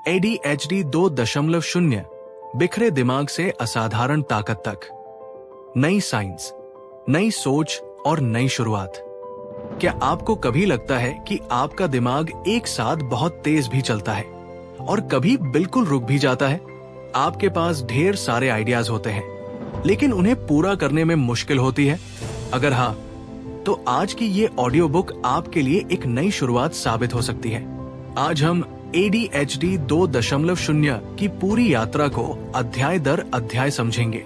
ADHD 2.0 बिखरे दिमाग से असाधारण ताकत तक। नई साइंस, नई सोच और नई शुरुआत। क्या आपको कभी लगता है कि आपका दिमाग एक साथ बहुत तेज भी चलता है और कभी बिल्कुल रुक भी जाता है? आपके पास ढेर सारे आइडियाज होते हैं, लेकिन उन्हें पूरा करने में मुश्किल होती है? अगर हाँ, तो आज की ये ऑडियो बुक आपके लिए एक नई शुरुआत साबित हो सकती है। आज हम ADHD 2.0 की पूरी यात्रा को अध्याय दर अध्याय समझेंगे,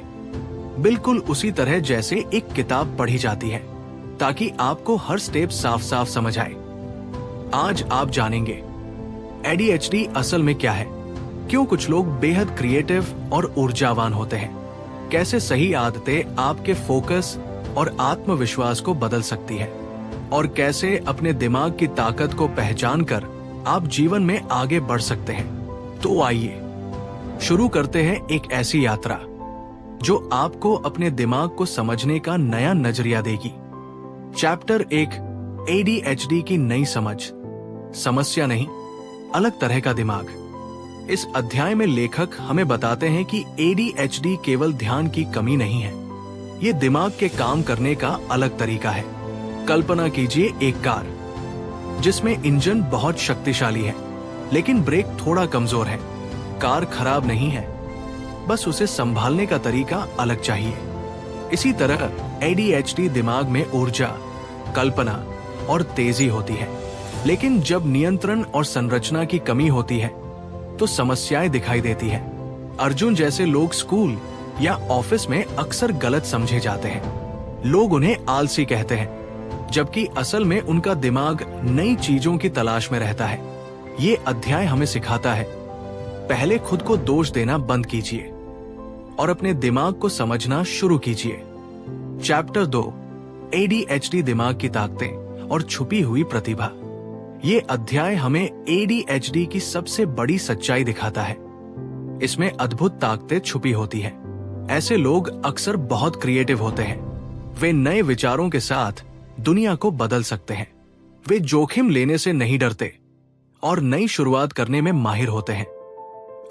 बिल्कुल उसी तरह जैसे एक किताब पढ़ी जाती है, ताकि आपको हर स्टेप साफ साफ समझ आए। आज आप जानेंगे ADHD असल में क्या है, क्यों कुछ लोग बेहद क्रिएटिव और ऊर्जावान होते हैं, कैसे सही आदतें आपके फोकस और आत्मविश्वास को बदल सकती है, और कैसे अपने दिमाग की ताकत को पहचान कर आप जीवन में आगे बढ़ सकते हैं। तो आइए शुरू करते हैं एक ऐसी यात्रा जो आपको अपने दिमाग को समझने का नया नजरिया देगी। चैप्टर 1, ADHD की नई समझ। समस्या नहीं, अलग तरह का दिमाग। इस अध्याय में लेखक हमें बताते हैं कि ADHD केवल ध्यान की कमी नहीं है, ये दिमाग के काम करने का अलग तरीका है। कल्पना कीजिए एक कार जिसमें इंजन बहुत शक्तिशाली है, लेकिन ब्रेक थोड़ा कमजोर है। कार खराब नहीं है, बस उसे संभालने का तरीका अलग चाहिए। इसी तरह ADHD दिमाग में ऊर्जा, कल्पना और तेजी होती है, लेकिन जब नियंत्रण और संरचना की कमी होती है तो समस्याएं दिखाई देती है। अर्जुन जैसे लोग स्कूल या ऑफिस में अक्सर गलत समझे जाते हैं। लोग उन्हें आलसी कहते हैं, जबकि असल में उनका दिमाग नई चीजों की तलाश में रहता है। ये अध्याय हमें सिखाता है, पहले खुद को दोष देना बंद कीजिए और अपने दिमाग को समझना शुरू कीजिए। चैप्टर 2, ADHD दिमाग की ताकतें और छुपी हुई प्रतिभा। ये अध्याय हमें ADHD की सबसे बड़ी सच्चाई दिखाता है। इसमें अद्भुत ताकतें छुपी होती हैं। ऐसे लोग अक्सर बहुत क्रिएटिव होते हैं। वे नए विचारों के साथ दुनिया को बदल सकते हैं। वे जोखिम लेने से नहीं डरते और नई शुरुआत करने में माहिर होते हैं।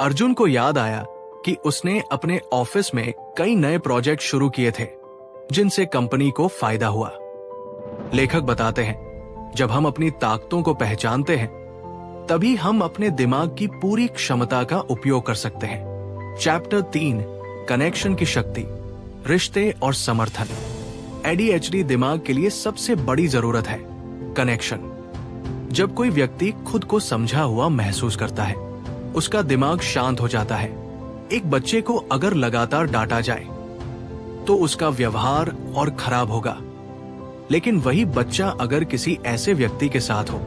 अर्जुन को याद आया कि उसने अपने ऑफिस में कई नए प्रोजेक्ट शुरू किए थे, जिनसे कंपनी को फायदा हुआ। लेखक बताते हैं, जब हम अपनी ताकतों को पहचानते हैं, तभी हम अपने दिमाग की पूरी क्षमता का उपयोग कर सकते हैं। चैप्टर 3, कनेक्शन की शक्ति, रिश्ते और समर्थन। ADHD दिमाग के लिए सबसे बड़ी जरूरत है कनेक्शन। जब कोई व्यक्ति खुद को समझा हुआ महसूस करता है, उसका दिमाग शांत हो जाता है। एक बच्चे को अगर लगातार डांटा जाए तो उसका व्यवहार और खराब होगा, लेकिन वही बच्चा अगर किसी ऐसे व्यक्ति के साथ हो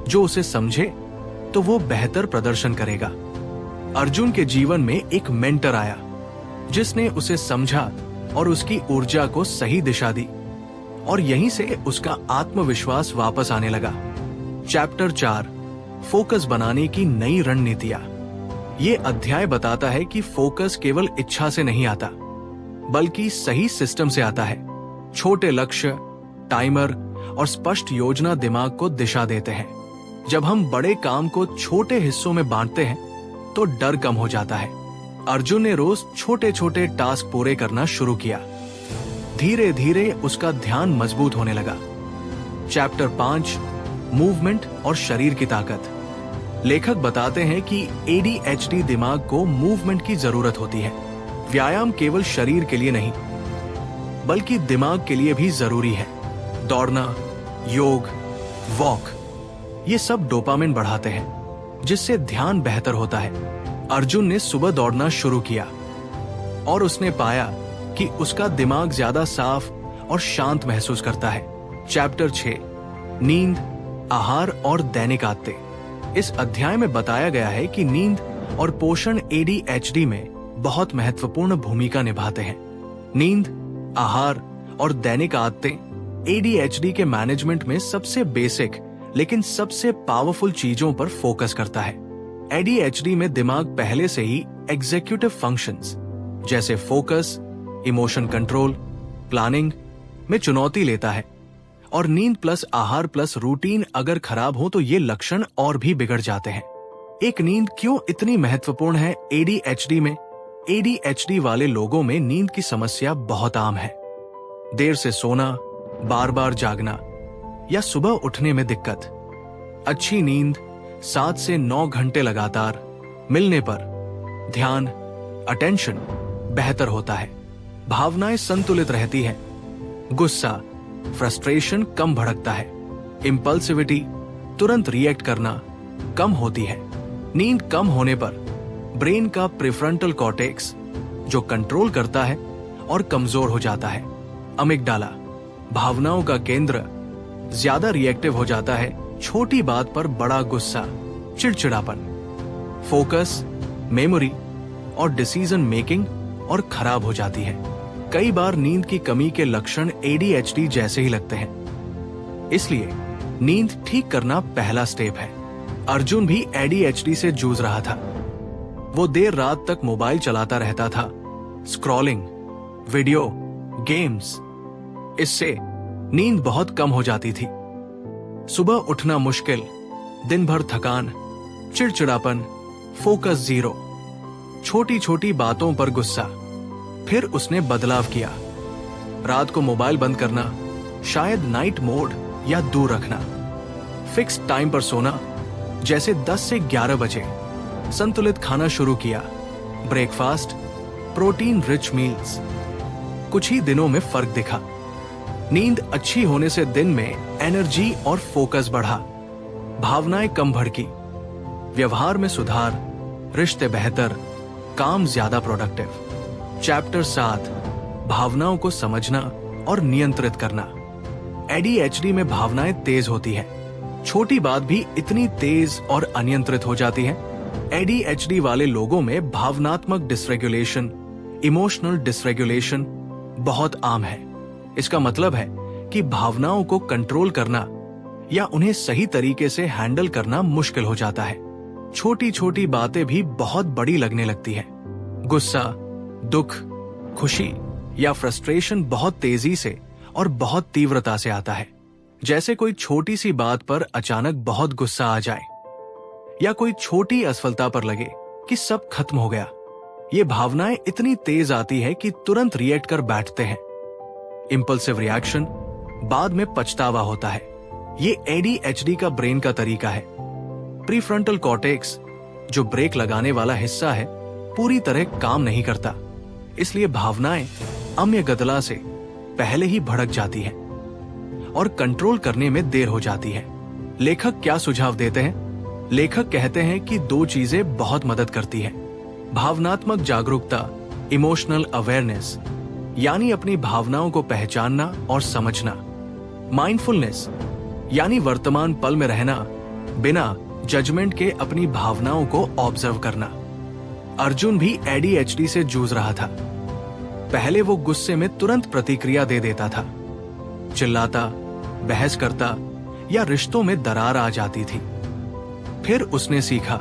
जो उसे समझे, तो वो बेहतर प्रदर्शन करेगा। अर्जुन के जीवन में एक मेंटर आया जिसने उसे समझा और उसकी ऊर्जा को सही दिशा दी, और यहीं से उसका आत्मविश्वास वापस आने लगा। चैप्टर 4, फोकस बनाने की नई रणनीतियां। ये अध्याय बताता है कि फोकस केवल इच्छा से नहीं आता, बल्कि सही सिस्टम से आता है। छोटे लक्ष्य, टाइमर और स्पष्ट योजना दिमाग को दिशा देते हैं। जब हम बड़े काम को छोटे हिस्सों में बांटते हैं, तो डर कम हो जाता है। अर्जुन ने रोज छोटे छोटे टास्क पूरे करना शुरू किया। धीरे धीरे उसका ध्यान मजबूत होने लगा। चैप्टर 5, मूवमेंट और शरीर की ताकत। लेखक बताते हैं कि ADHD दिमाग को मूवमेंट की जरूरत होती है। व्यायाम केवल शरीर के लिए नहीं, बल्कि दिमाग के लिए भी जरूरी है। दौड़ना, योग, वॉक, ये सब डोपामिन बढ़ाते हैं, जिससे ध्यान बेहतर होता है। अर्जुन ने सुबह दौड़ना शुरू किया और उसने पाया कि उसका दिमाग ज्यादा साफ और शांत महसूस करता है। चैप्टर 6, नींद, आहार और दैनिक आदतें। इस अध्याय में बताया गया है कि नींद और पोषण ADHD में बहुत महत्वपूर्ण भूमिका निभाते हैं। नींद, आहार और दैनिक आदतें ADHD के मैनेजमेंट में सबसे बेसिक लेकिन सबसे पावरफुल चीजों पर फोकस करता है। ADHD में दिमाग पहले से ही एग्जीक्यूटिव फंक्शंस जैसे फोकस, इमोशन कंट्रोल, प्लानिंग में चुनौती लेता है, और नींद प्लस आहार प्लस रूटीन अगर खराब हो तो ये लक्षण और भी बिगड़ जाते हैं। एक नींद क्यों इतनी महत्वपूर्ण है एडीएचडी में? एडीएचडी वाले लोगों में नींद की समस्या बहुत आम है। देर से सोना, बार बार जागना या सुबह उठने में दिक्कत। अच्छी नींद 7 से 9 घंटे लगातार मिलने पर ध्यान, अटेंशन बेहतर होता है, भावनाएं संतुलित रहती हैं, गुस्सा, फ्रस्ट्रेशन कम भड़कता है, इंपल्सिविटी, तुरंत रिएक्ट करना कम होती है। नींद कम होने पर ब्रेन का प्रीफ्रंटल कॉर्टेक्स, जो कंट्रोल करता है, और कमजोर हो जाता है। अमिगडाला, भावनाओं का केंद्र, ज्यादा रिएक्टिव हो जाता है। छोटी बात पर बड़ा गुस्सा, चिड़चिड़ापन, फोकस, मेमोरी और डिसीजन मेकिंग और खराब हो जाती है। कई बार नींद की कमी के लक्षण एडीएचडी जैसे ही लगते हैं, इसलिए नींद ठीक करना पहला स्टेप है। अर्जुन भी एडीएचडी से जूझ रहा था। वो देर रात तक मोबाइल चलाता रहता था, स्क्रॉलिंग, वीडियो, गेम्स। इससे नींद बहुत कम हो जाती थी। सुबह उठना मुश्किल, दिन भर थकान, चिड़चिड़ापन, फोकस जीरो, छोटी छोटी बातों पर गुस्सा। फिर उसने बदलाव किया, रात को मोबाइल बंद करना, शायद नाइट मोड या दूर रखना, फिक्स टाइम पर सोना, जैसे 10 से 11 बजे, संतुलित खाना शुरू किया, ब्रेकफास्ट, प्रोटीन रिच मील्स। कुछ ही दिनों में फर्क दिखा। नींद अच्छी होने से दिन में एनर्जी और फोकस बढ़ा, भावनाएं कम भड़की, व्यवहार में सुधार, रिश्ते बेहतर, काम ज्यादा प्रोडक्टिव। चैप्टर 7, भावनाओं को समझना और नियंत्रित करना। एडीएचडी में भावनाएं तेज होती है, छोटी बात भी इतनी तेज और अनियंत्रित हो जाती है। एडीएचडी वाले लोगों में भावनात्मक डिसरेगुलेशन, इमोशनल डिसरेगुलेशन बहुत आम है। इसका मतलब है कि भावनाओं को कंट्रोल करना या उन्हें सही तरीके से हैंडल करना मुश्किल हो जाता है। छोटी छोटी बातें भी बहुत बड़ी लगने लगती है। गुस्सा, दुख, खुशी या फ्रस्ट्रेशन बहुत तेजी से और बहुत तीव्रता से आता है। जैसे कोई छोटी सी बात पर अचानक बहुत गुस्सा आ जाए या कोई छोटी असफलता पर लगे कि सब खत्म हो गया। ये भावनाएं इतनी तेज आती है कि तुरंत रिएक्ट कर बैठते हैं। इंपल्सिव रिएक्शन, बाद में पछतावा होता है। ये एडीएचडी का ब्रेन का तरीका है। प्रीफ्रंटल कॉर्टेक्स, जो ब्रेक लगाने वाला हिस्सा है, पूरी तरह काम नहीं करता, इसलिए भावनाएं अम्यगदला से पहले ही भड़क जाती है और कंट्रोल करने में देर हो जाती है। लेखक क्या सुझाव देते हैं? लेखक कहते हैं कि 2 चीजें बहुत मदद करती है। भावनात्मक जागरूकता, इमोशनल अवेयरनेस, यानी अपनी भावनाओं को पहचानना और समझना। माइंडफुलनेस, यानी वर्तमान पल में रहना, बिना जजमेंट के अपनी भावनाओं को ऑब्जर्व करना। अर्जुन भी एडीएचडी से जूझ रहा था। पहले वो गुस्से में तुरंत प्रतिक्रिया दे देता था, चिल्लाता, बहस करता या रिश्तों में दरार आ जाती थी। फिर उसने सीखा,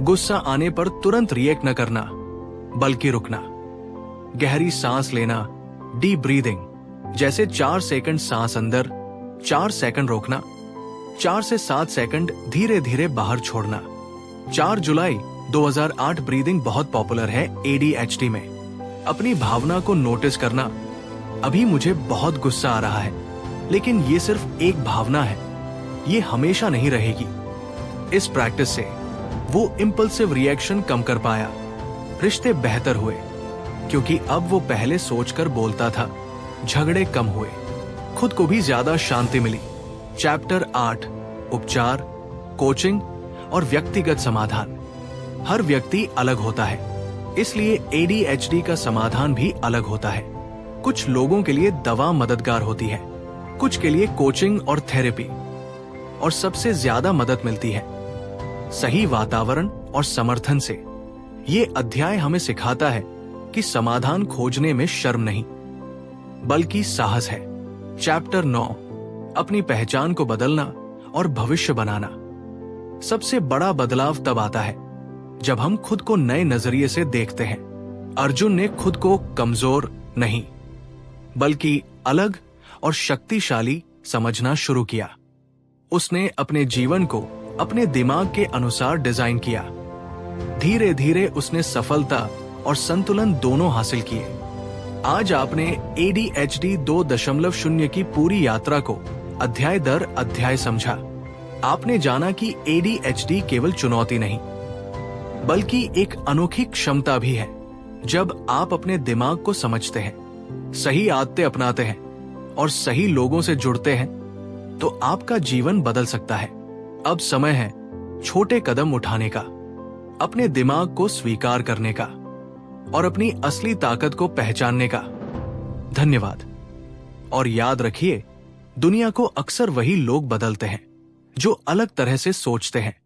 गुस्सा आने पर तुरंत रिएक्ट न करना, बल्कि रुकना, गहरी सांस लेना, डीप ब्रीदिंग, जैसे 4 सेकंड सांस अंदर, 4 सेकंड रोकना, 4 से 7 सेकंड धीरे धीरे बाहर छोड़ना। 4 जुलाई 2008 ब्रीदिंग बहुत पॉपुलर है एडीएचडी में। अपनी भावना को नोटिस करना, अभी मुझे बहुत गुस्सा आ रहा है, लेकिन ये सिर्फ एक भावना है, ये हमेशा नहीं रहेगी। इस प्रैक्टिस से वो इंपल्सिव रिएक्शन कम कर पाया। रिश्ते बेहतर हुए क्योंकि अब वो पहले सोचकर बोलता था, झगड़े कम हुए, खुद को भी ज्यादा शांति मिली। चैप्टर 8, उपचार, कोचिंग और व्यक्तिगत समाधान। हर व्यक्ति अलग होता है, इसलिए एडीएचडी का समाधान भी अलग होता है। कुछ लोगों के लिए दवा मददगार होती है, कुछ के लिए कोचिंग और थेरेपी, और सबसे ज्यादा मदद मिलती है सही वातावरण और समर्थन से। ये अध्याय हमें सिखाता है कि समाधान खोजने में शर्म नहीं, बल्कि साहस है। चैप्टर 9, अपनी पहचान को बदलना और भविष्य बनाना। सबसे बड़ा बदलाव तब आता है जब हम खुद को नए नजरिए से देखते हैं। अर्जुन ने खुद को कमजोर नहीं, बल्कि अलग और शक्तिशाली समझना शुरू किया। उसने अपने जीवन को अपने दिमाग के अनुसार डिजाइन किया। धीरे धीरे उसने सफलता और संतुलन दोनों हासिल किए। आज आपने ADHD 2.0 की पूरी यात्रा को अध्याय दर अध्याय समझा। आपने जाना कि ADHD केवल चुनौती नहीं, बल्कि एक अनोखी क्षमता भी है। जब आप अपने दिमाग को समझते हैं, सही आदतें अपनाते हैं और सही लोगों से जुड़ते हैं, तो आपका जीवन बदल सकता है। अब समय है छोटे कदम उठाने का, अपने दिमाग को स्वीकार करने का और अपनी असली ताकत को पहचानने का। धन्यवाद। और याद रखिए, दुनिया को अक्सर वही लोग बदलते हैं जो अलग तरह से सोचते हैं।